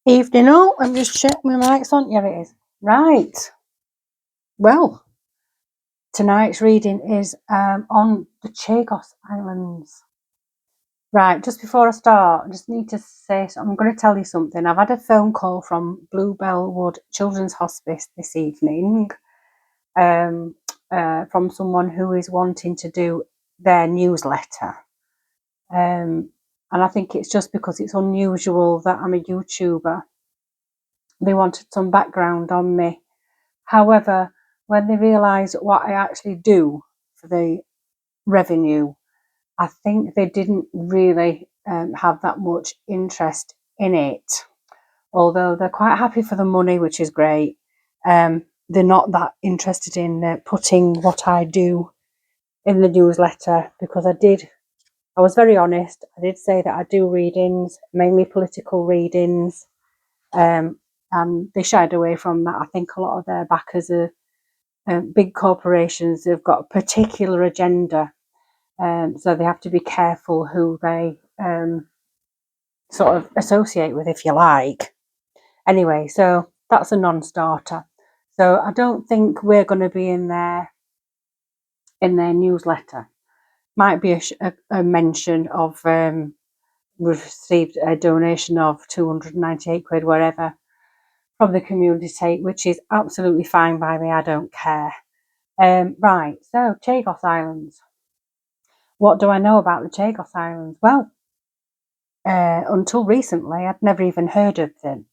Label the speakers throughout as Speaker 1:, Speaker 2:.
Speaker 1: Evening all. I'm just checking my mic's on. Yeah, it is. Right. Well, tonight's reading is on the Chagos Islands. Right, just before I start, I just need to say, I'm going to tell you something. I've had a phone call from Bluebell Wood Children's Hospice this evening from someone who is wanting to do their newsletter. And I think it's just because it's unusual that I'm a YouTuber. They wanted some background on me. However, when they realise what I actually do for the revenue, I think they didn't really have that much interest in it. Although they're quite happy for the money, which is great. They're not that interested in putting what I do in the newsletter because I was very honest. I did say that I do readings, mainly political readings, and they shied away from that. I think a lot of their backers are big corporations. Have got a particular agenda, so they have to be careful who they sort of associate with, if you like. Anyway, so that's a non-starter. So I don't think we're going to be in their newsletter. Might be a mention of we've received a donation of 298 quid, whatever, from the community, which is absolutely fine by me. I don't care. Right, so Chagos Islands. What do I know about the Chagos Islands? Well, until recently, I'd never even heard of them.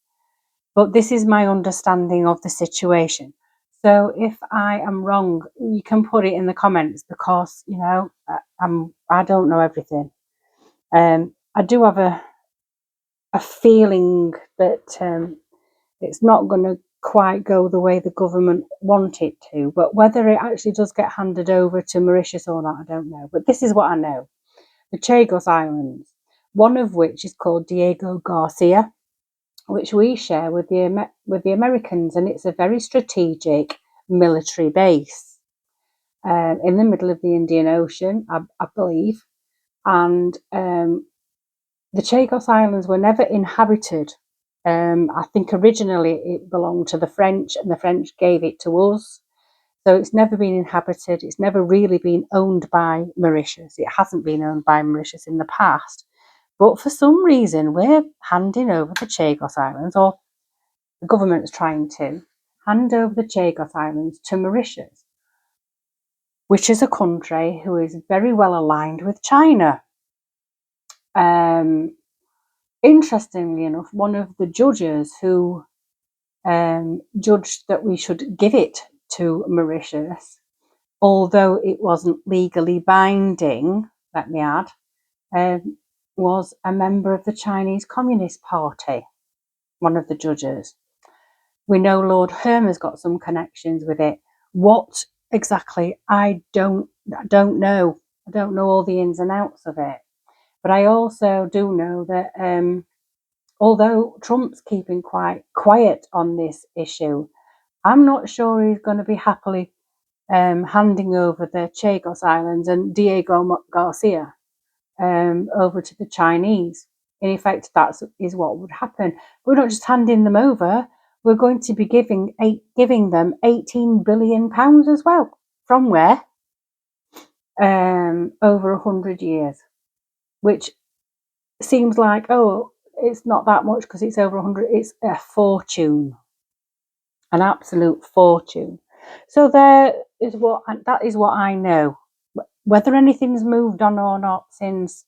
Speaker 1: But this is my understanding of the situation. So if I am wrong, you can put it in the comments because, I don't know everything. I do have a feeling that it's not going to quite go the way the government want it to. But whether it actually does get handed over to Mauritius or not, I don't know. But this is what I know. The Chagos Islands, one of which is called Diego Garcia, which we share with the Americans, and it's a very strategic military base in the middle of the Indian Ocean, I believe. And the Chagos Islands were never inhabited. I think originally it belonged to the French, and the French gave it to us. So it's never been inhabited. It's never really been owned by Mauritius. It hasn't been owned by Mauritius in the past. But for some reason, we're handing over the Chagos Islands, or the government's trying to hand over the Chagos Islands to Mauritius, which is a country who is very well aligned with China. Interestingly enough, one of the judges who judged that we should give it to Mauritius, although it wasn't legally binding, let me add, was a member of the Chinese Communist Party, one of the judges. We know Lord Hermer's got some connections with it. What exactly, I don't know. I don't know all the ins and outs of it. But I also do know that although Trump's keeping quite quiet on this issue, I'm not sure he's going to be happily handing over the Chagos Islands and Diego Garcia over to the Chinese. In effect, that is what would happen. We're not just handing them over. We're going to be giving them £18 billion as well. From where? Over 100 years, which seems like, oh, it's not that much because it's over 100. It's a fortune, an absolute fortune. So that is what I know. Whether anything's moved on or not since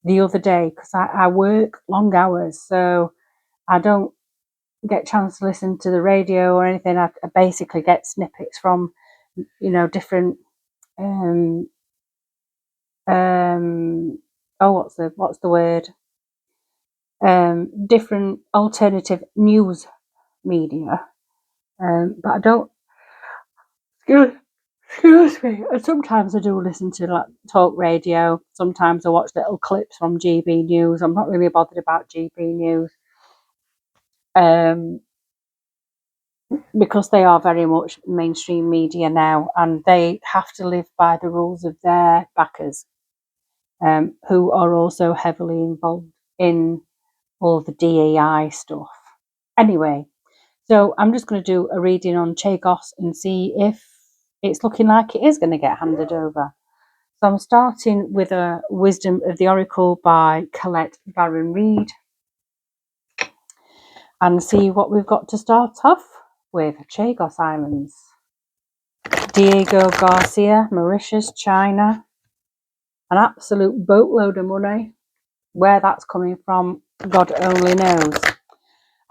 Speaker 1: the other day, because I work long hours, so I don't get a chance to listen to the radio or anything. I basically get snippets from, different what's the word? Different alternative news media. But I don't, excuse me, and sometimes I do listen to like talk radio. Sometimes I watch little clips from GB News. I'm not really bothered about GB News. Because they are very much mainstream media now, and they have to live by the rules of their backers, who are also heavily involved in all the DEI stuff. Anyway, so I'm just going to do a reading on Chagos and see if it's looking like it is going to get handed over. So I'm starting with a Wisdom of the Oracle by Colette Baron Reid, and see what we've got to start off with. Chagos Islands. Diego Garcia, Mauritius, China. An absolute boatload of money. Where that's coming from, God only knows.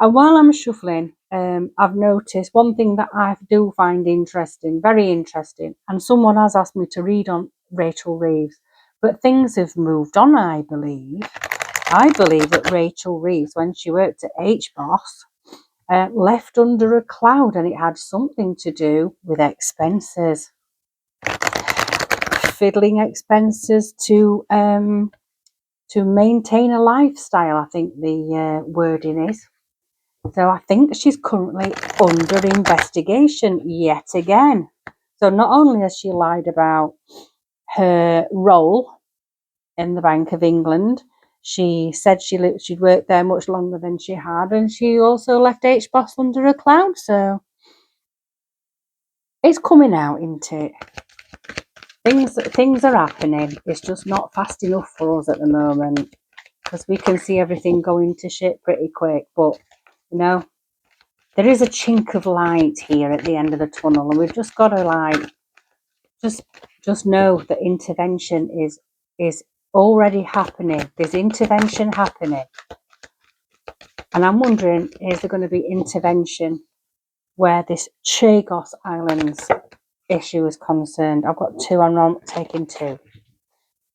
Speaker 1: And while I'm shuffling, I've noticed one thing that I do find interesting, very interesting, and someone has asked me to read on Rachel Reeves, but things have moved on, I believe. I believe that Rachel Reeves, when she worked at HBOS, left under a cloud, and it had something to do with expenses. Fiddling expenses to maintain a lifestyle, I think the wording is. So I think she's currently under investigation yet again. So not only has she lied about her role in the Bank of England, she said she'd worked there much longer than she had, and she also left HBOS under a cloud. So it's coming out, isn't it? Things are happening. It's just not fast enough for us at the moment, because we can see everything going to shit pretty quick. But you know, there is a chink of light here at the end of the tunnel, and we've just got to just know that intervention is already happening. There's intervention happening, and I'm wondering, is there going to be intervention where this Chagos Islands issue is concerned? I've got two. I'm not taking two.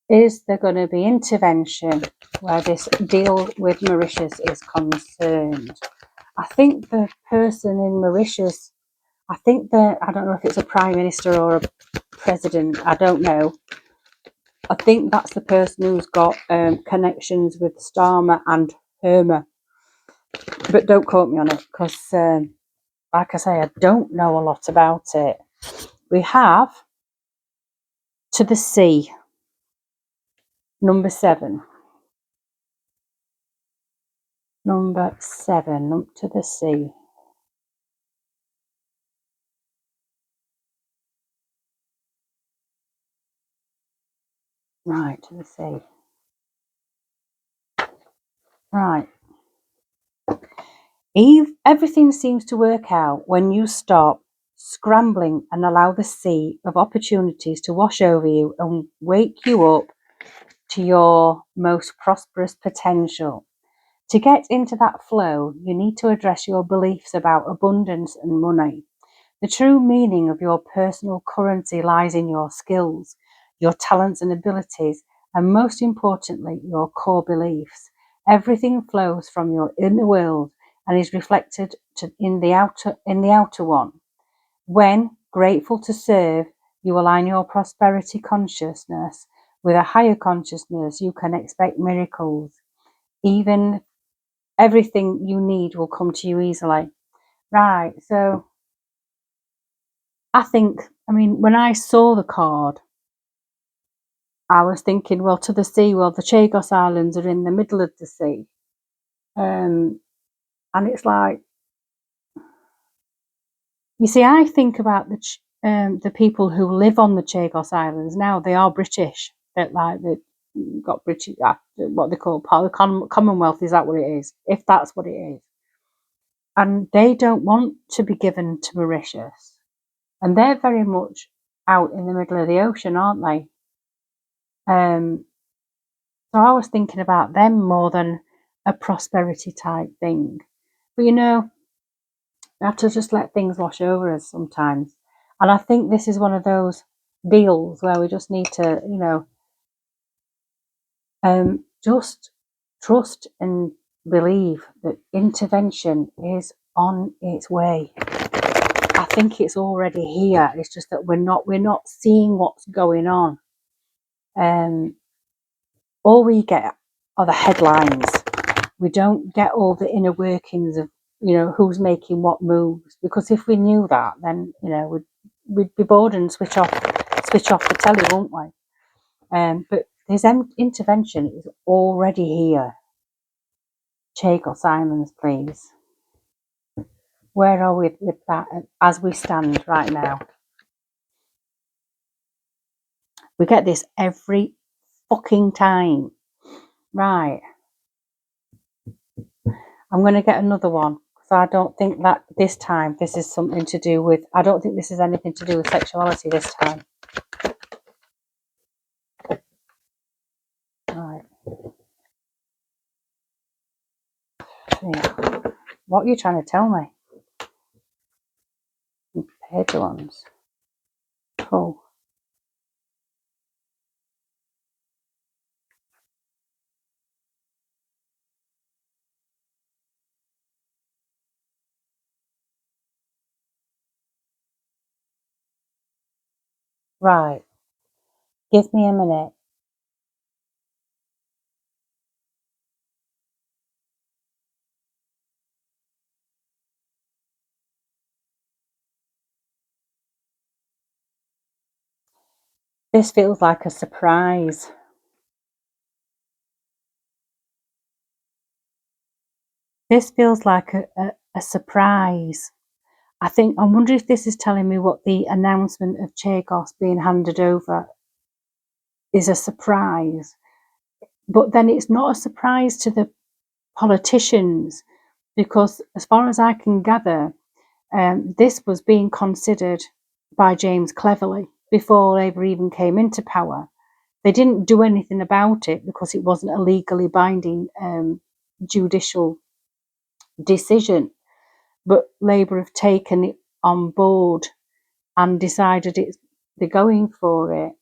Speaker 1: Is there going to be intervention where this deal with Mauritius is concerned? I think the person in Mauritius, I don't know if it's a prime minister or a president, I don't know. I think that's the person who's got connections with Starmer and Hermer. But don't quote me on it, because, like I say, I don't know a lot about it. We have To the Sea, number 7. Number 7, up to the sea. Right, to the sea. Right. Everything seems to work out when you stop scrambling and allow the sea of opportunities to wash over you and wake you up to your most prosperous potential. To get into that flow, you need to address your beliefs about abundance and money. The true meaning of your personal currency lies in your skills, your talents and abilities, and most importantly, your core beliefs. Everything flows from your inner world and is reflected in the outer one. When grateful to serve, you align your prosperity consciousness with a higher consciousness. You can expect miracles. Even everything you need will come to you easily. Right, so when I saw the card, I was thinking, well, to the sea, well, the Chagos Islands are in the middle of the sea. And it's like, you see, I think about the people who live on the Chagos Islands now. They are British. They've got British, what they call part of the Commonwealth. Is that what it is? If that's what it is. And they don't want to be given to Mauritius. And they're very much out in the middle of the ocean, aren't they? So I was thinking about them more than a prosperity type thing. But we have to just let things wash over us sometimes. And I think this is one of those deals where we just need to, just trust and believe that intervention is on its way. I think it's already here. It's just that we're not seeing what's going on. All we get are the headlines. We don't get all the inner workings of, who's making what moves. Because if we knew that, then, we'd be bored and switch off the telly, won't we? But this intervention is already here. Chagos Islands, please. Where are we with that as we stand right now? We get this every fucking time. Right. I'm going to get another one. So I don't think that this time this is something to do with, I don't think this is anything to do with sexuality this time. Right. Yeah. What are you trying to tell me? Page ones. Cool. Right. Give me a minute. This feels like a surprise. This feels like a surprise. I wonder if this is telling me what the announcement of Chagos being handed over is a surprise. But then it's not a surprise to the politicians because, as far as I can gather, this was being considered by James Cleverly before Labour even came into power. They didn't do anything about it because it wasn't a legally binding judicial decision. But Labour have taken it on board and decided they're going for it.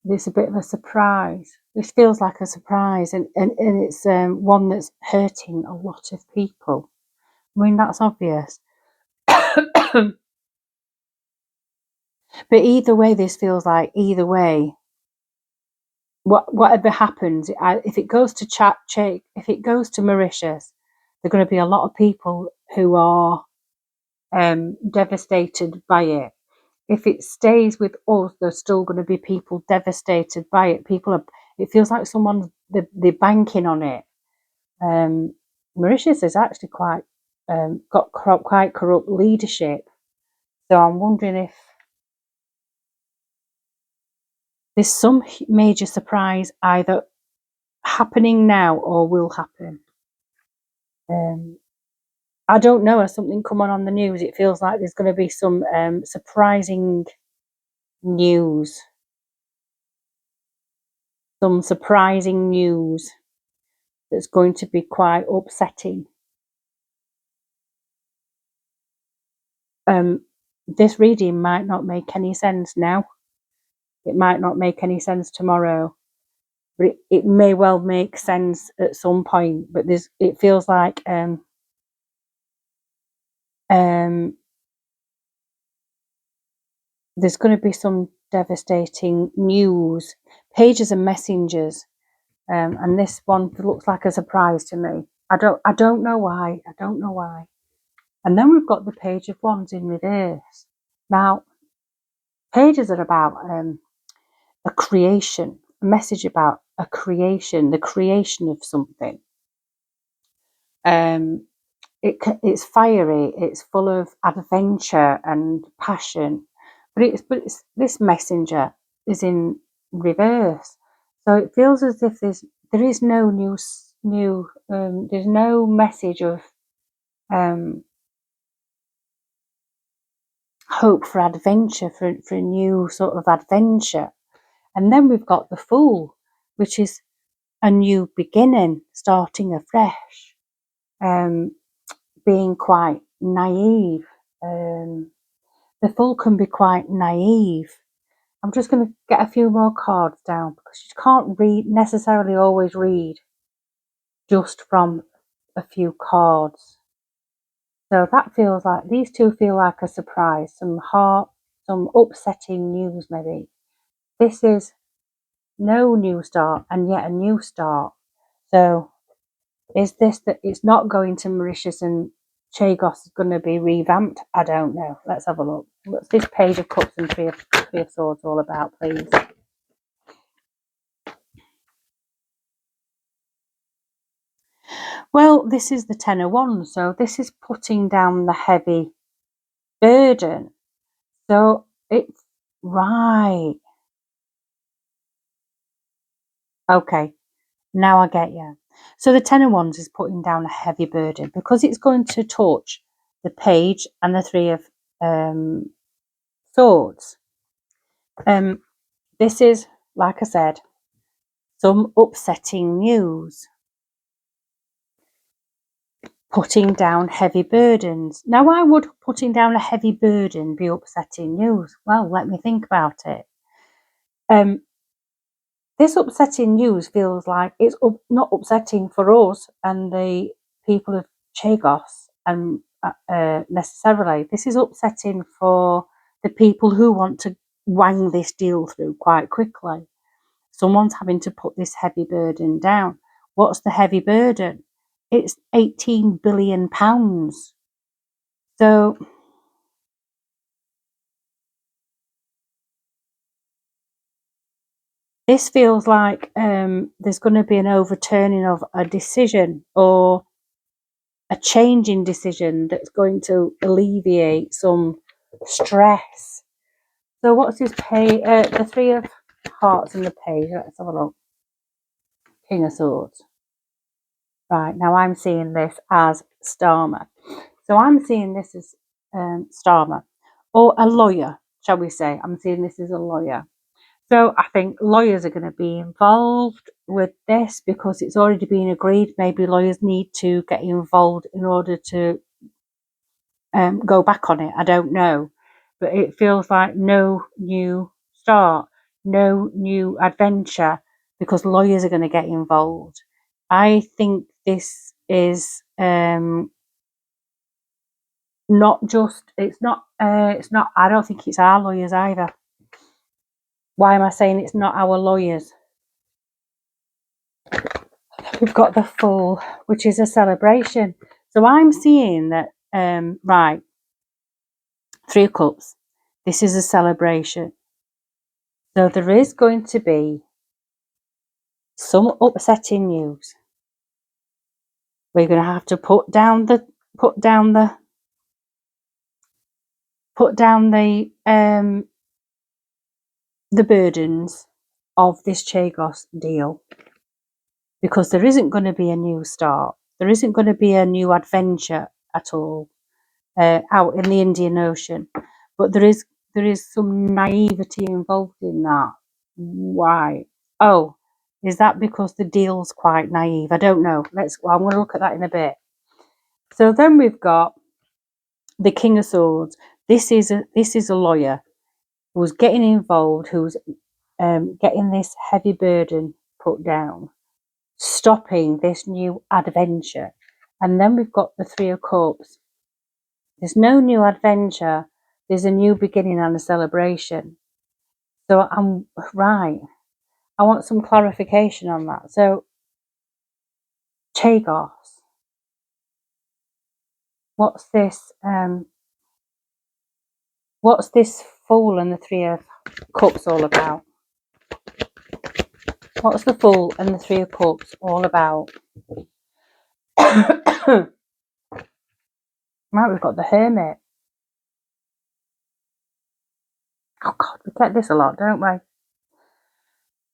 Speaker 1: It's a bit of a surprise. This feels like a surprise, and it's one that's hurting a lot of people. I mean, that's obvious. But either way, this feels like either way, whatever happens, if it goes to if it goes to Mauritius, there are going to be a lot of people who are devastated by it. If it stays with us, there's still going to be people devastated by it. It feels like they're banking on it. Mauritius is actually got quite corrupt leadership. So I'm wondering if there's some major surprise either happening now or will happen. I don't know. Has something come on the news? It feels like there's going to be some surprising news. Some surprising news that's going to be quite upsetting. This reading might not make any sense now. It might not make any sense tomorrow, but it may well make sense at some point. But it feels like there's going to be some devastating news. Pages and messengers, and this one looks like a surprise to me. I don't know why. I don't know why. And then we've got the Page of Wands in reverse. Now, pages are about a creation, a message about a creation, the creation of something. It's fiery, it's full of adventure and passion, but it's this messenger is in reverse, so it feels as if there is no there's no message of hope for adventure, for a new sort of adventure. And then we've got the Fool, which is a new beginning, starting afresh, being quite naive. The Fool can be quite naive. I'm just going to get a few more cards down because you can't necessarily always read just from a few cards. So that feels like, these two feel like a surprise, some upsetting news maybe. This is no new start and yet a new start. So is this that it's not going to Mauritius and Chagos is going to be revamped? I don't know. Let's have a look. What's this Page of Cups and Three of Swords all about, please? Well, this is the Ten of Wands, so this is putting down the heavy burden. So it's right. Okay, now I get you. So the Ten of Wands is putting down a heavy burden because it's going to touch the Page and the Three of Swords. This is, like I said, some upsetting news. Putting down heavy burdens. Now, why would putting down a heavy burden be upsetting news? Well, let me think about it. This upsetting news feels like it's not upsetting for us and the people of Chagos and necessarily. This is upsetting for the people who want to wang this deal through quite quickly. Someone's having to put this heavy burden down. What's the heavy burden? It's £18 billion. So this feels like there's going to be an overturning of a decision or a change in decision that's going to alleviate some stress. So what's his page? The Three of Hearts and the Page. Let's have a look. King of Swords. Right, now I'm seeing this as Starmer. So I'm seeing this as Starmer. Or a lawyer, shall we say. I'm seeing this as a lawyer. So I think lawyers are going to be involved with this because it's already been agreed. Maybe lawyers need to get involved in order to go back on it. I don't know. But it feels like no new start, no new adventure because lawyers are going to get involved. I think this is not just, it's not, I don't think it's our lawyers either. Why am I saying it's not our lawyers? We've got the Fool, which is a celebration. So I'm seeing that, right, Three of Cups. This is a celebration. So there is going to be some upsetting news. We're going to have to put down the burdens of this Chagos deal because there isn't going to be a new start. There isn't going to be a new adventure at all out in the Indian Ocean, but there is some naivety involved in that. Why? Oh, is that because the deal's quite naive? I don't know. I'm going to look at that in a bit. So then we've got the King of Swords. This is a lawyer who's getting involved, who's getting this heavy burden put down, stopping this new adventure. And then we've got the Three of Cups. There's no new adventure. There's a new beginning and a celebration. So I'm right. I want some clarification on that. So Chagos, what's this? What's this Fool and the Three of Cups all about? What's the Fool and the Three of Cups all about? Right, we've got the Hermit. Oh God, we get this a lot, don't we?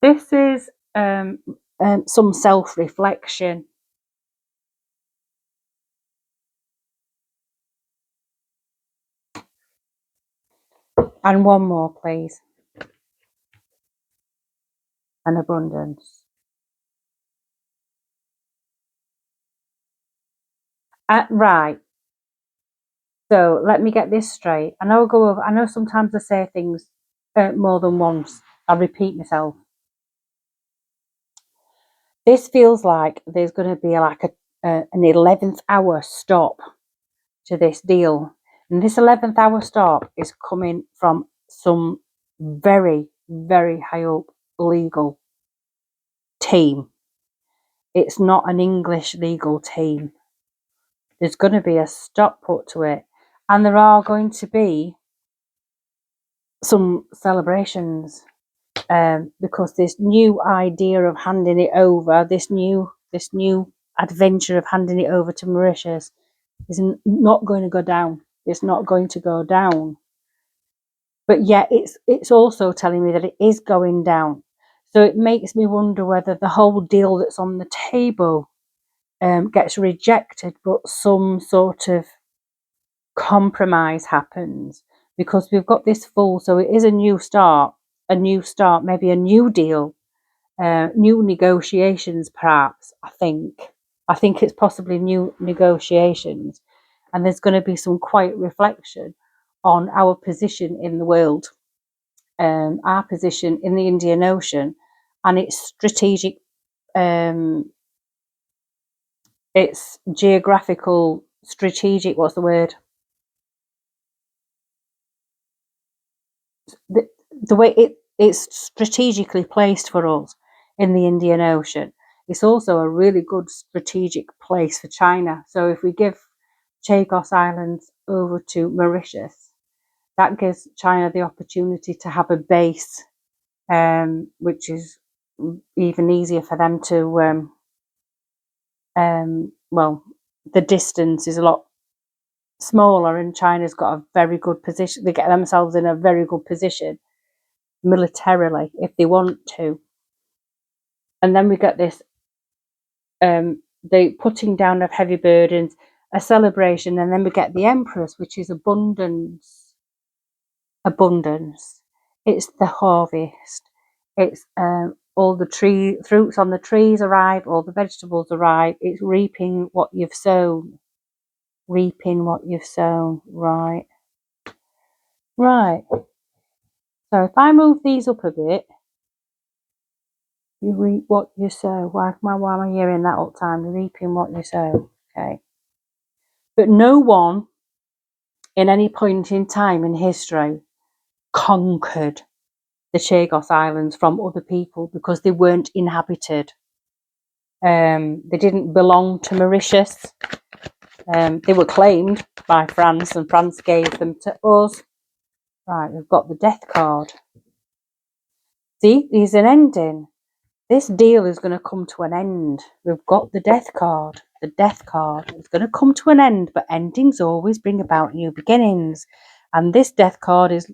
Speaker 1: This is some self-reflection. And one more, please. An abundance. Right. So let me get this straight. I know sometimes I say things more than once. I repeat myself. This feels like there's going to be like an 11th hour stop to this deal. And this 11th hour stop is coming from some very, very high up legal team. It's not an English legal team. There's going to be a stop put to it. And there are going to be some celebrations because this new idea of handing it over, this new adventure of handing it over to Mauritius is not going to go down. It's not going to go down. But yet it's also telling me that it is going down. So it makes me wonder whether the whole deal that's on the table gets rejected, but some sort of compromise happens, because we've got this full. So it is a new start, maybe a new deal, new negotiations, perhaps. I think it's possibly new negotiations, and there's going to be some quiet reflection on our position in the world, our position in the Indian Ocean, and its strategic, its geographical, strategic. What's the word? The way it's strategically placed for us in the Indian Ocean. It's also a really good strategic place for China. So if we give Chagos Islands over to Mauritius, that gives China the opportunity to have a base, which is even easier for them to, well, the distance is a lot smaller, and China's got a very good position. They get themselves in a very good position militarily if they want to. And then we get this, the putting down of heavy burdens, a celebration, and then we get the Empress, which is abundance. It's the harvest. It's all the fruits on the trees arrive, all the vegetables arrive. It's reaping what you've sown. Right. So if I move these up a bit, you reap what you sow. Why am I hearing that all the time? You're reaping what you sow. Okay. But no one in any point in time in history conquered the Chagos Islands from other people, because they weren't inhabited. They didn't belong to Mauritius. They were claimed by France, and France gave them to us. Right, we've got the death card. See, there's an ending. This deal is going to come to an end. We've got the death card. The death card is going to come to an end, but endings always bring about new beginnings. And this death card is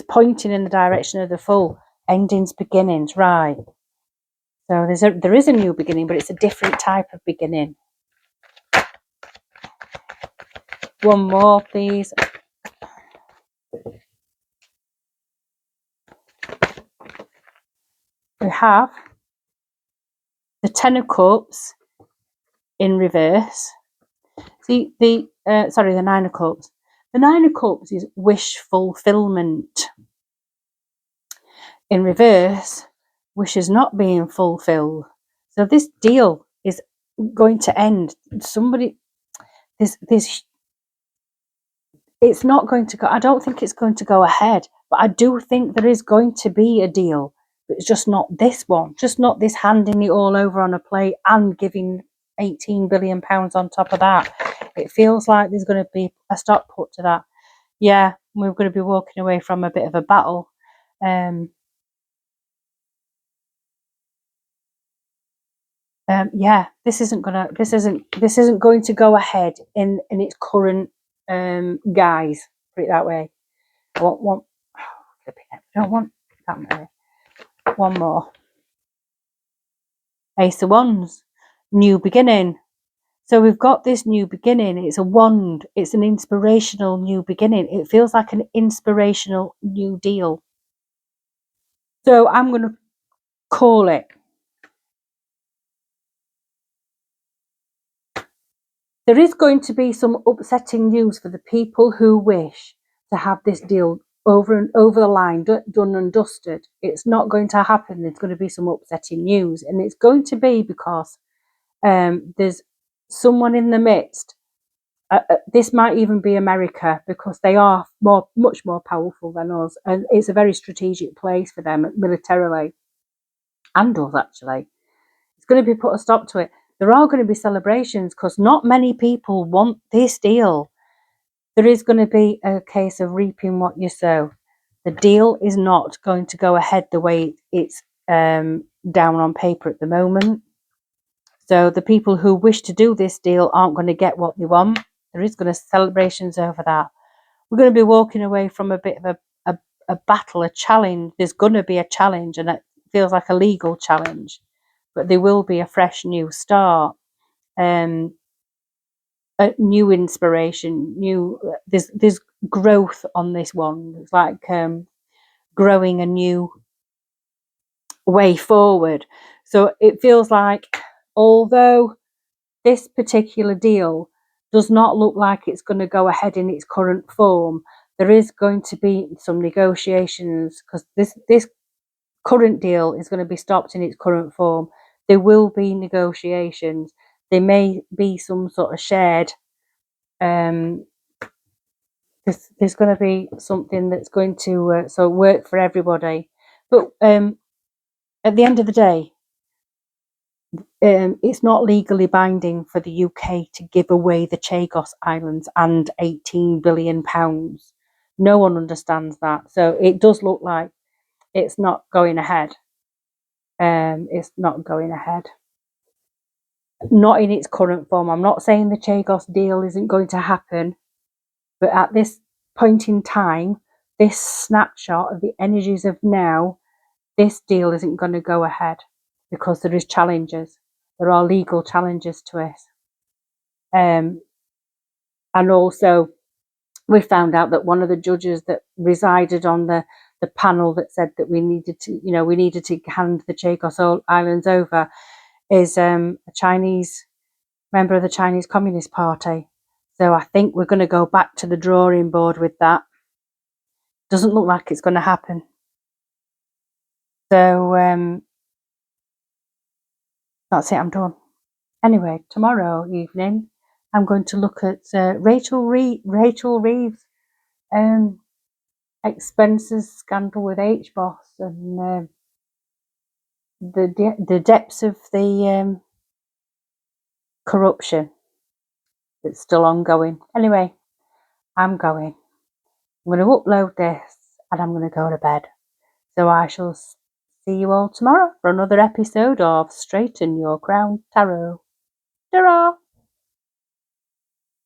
Speaker 1: pointing in the direction of the full. Endings, beginnings, right. So there is a new beginning, but it's a different type of beginning. One more, please. We have the Ten of Cups in reverse. See, the Nine of Cups. The Nine of Cups is wish fulfillment. In reverse, wishes not being fulfilled. So this deal is going to end. It's not going to go. I don't think it's going to go ahead, but I do think there is going to be a deal. But it's just not this one. Just not this handing it all over on a plate and giving £18 billion on top of that. It feels like there's going to be a stop put to that. Yeah, we're going to be walking away from a bit of a battle. Yeah, this isn't going to go ahead in its current guise. Put it that way. I don't want that many. One more. Ace of Wands, new beginning. So we've got this new beginning. It's a wand. It's an inspirational new beginning. It feels like an inspirational new deal. So I'm going to call it. There is going to be some upsetting news for the people who wish to have this deal over the line, done and dusted. It's not going to happen. There's going to be some upsetting news, and it's going to be because there's someone in the midst. This might even be America, because they are much more powerful than us, and it's a very strategic place for them militarily, and us actually. It's going to be put a stop to it. There are going to be celebrations, because not many people want this deal. There is going to be a case of reaping what you sow. The deal is not going to go ahead the way it's down on paper at the moment. So the people who wish to do this deal aren't going to get what they want. There is going to be celebrations over that. We're going to be walking away from a bit of a battle, a challenge. There's going to be a challenge, and it feels like a legal challenge, but there will be a fresh new start, a new inspiration, there's growth on this one. It's like growing a new way forward. So it feels like, although this particular deal does not look like it's going to go ahead in its current form, there is going to be some negotiations, because this current deal is going to be stopped in its current form. There will be negotiations. There may be some sort of shared there's going to be something that's going to so work for everybody. But at the end of the day, it's not legally binding for the UK to give away the Chagos Islands and £18 billion. No one understands that. So it does look like it's not going ahead. It's not going ahead. Not in its current form. I'm not saying the Chagos deal isn't going to happen, but at this point in time, this snapshot of the energies of now, this deal isn't going to go ahead because there is challenges. There are legal challenges to it. And also, we found out that one of the judges that resided on the panel that said that we needed to hand the Chagos Islands over is a Chinese member of the Chinese Communist Party. So I think we're going to go back to the drawing board with that. Doesn't look like it's going to happen. So that's it, I'm done. Anyway, tomorrow evening, I'm going to look at Rachel Reeves' expenses scandal with HBOS and the depths of the corruption that's still ongoing. Anyway, I'm going to upload this and I'm going to go to bed. So I shall see you all tomorrow for another episode of Straighten Your Crown Tarot. Ta-ra!